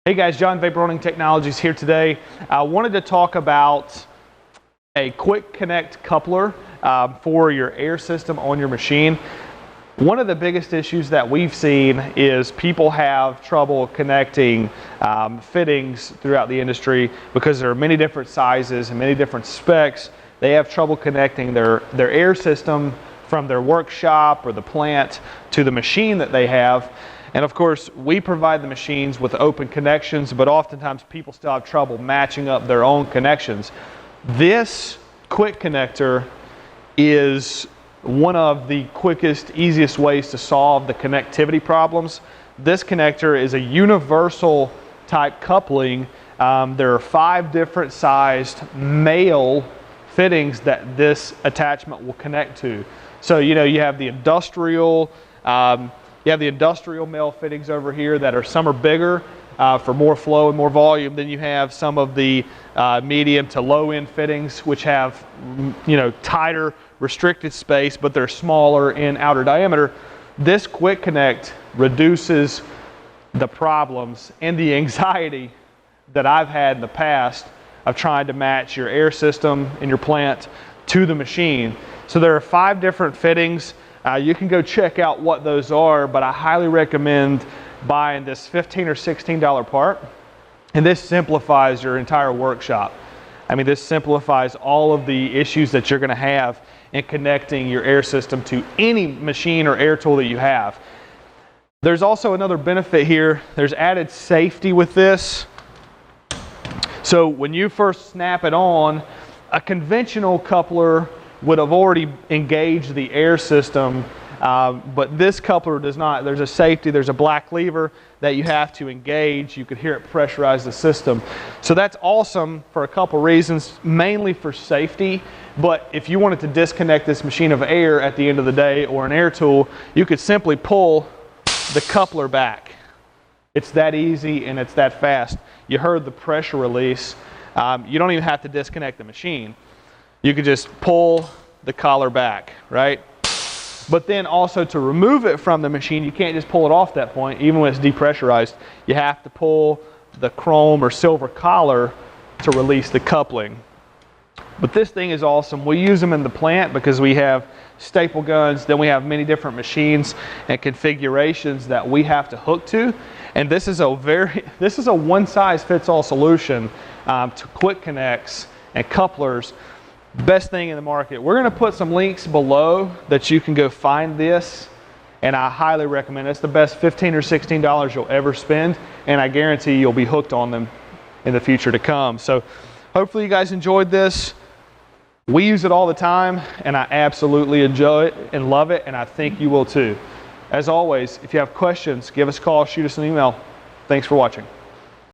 Hey guys, John, Vapor Running Technologies here today. I wanted to talk about a quick connect coupler for your air system on your machine. One of the biggest issues that we've seen is people have trouble connecting fittings throughout the industry because there are many different sizes and many different specs. They have trouble connecting their air system from their workshop or the plant to the machine that they have. And of course, we provide the machines with open connections, but oftentimes people still have trouble matching up their own connections. This quick connector is one of the quickest, easiest ways to solve the connectivity problems. This connector is a universal type coupling. There are 5 different sized male fittings that this attachment will connect to. So you have the industrial, male fittings over here that are, some are bigger for more flow and more volume. Then you have some of the medium to low end fittings which have tighter restricted space, but they're smaller in outer diameter. This quick connect reduces the problems and the anxiety that I've had in the past of trying to match your air system in your plant to the machine. So there are 5 different fittings. You can go check out what those are, but I highly recommend buying this $15 or $16 part. And this simplifies your entire workshop. I mean, this simplifies all of the issues that you're going to have in connecting your air system to any machine or air tool that you have. There's also another benefit here. There's added safety with this. So when you first snap it on, a conventional coupler would have already engaged the air system, but this coupler does not. There's a safety, there's a black lever that you have to engage. You could hear it pressurize the system. So that's awesome for a couple reasons, mainly for safety. But if you wanted to disconnect this machine of air at the end of the day or an air tool, you could simply pull the coupler back. It's that easy and it's that fast. You heard the pressure release. You don't even have to disconnect the machine. You could just pull the collar back, right? But then also to remove it from the machine, you can't just pull it off that point, even when it's depressurized. You have to pull the chrome or silver collar to release the coupling. But this thing is awesome. We use them in the plant because we have staple guns, then we have many different machines and configurations that we have to hook to. And this is a one-size-fits-all solution to quick connects and couplers. Best thing in the market. We're going to put some links below that you can go find this, and I highly recommend it. It's the best $15 or $16 you'll ever spend, and I guarantee you'll be hooked on them in the future to come. So hopefully you guys enjoyed this. We use it all the time, and I absolutely enjoy it and love it, and I think you will too. As always, if you have questions, give us a call, shoot us an email. Thanks for watching.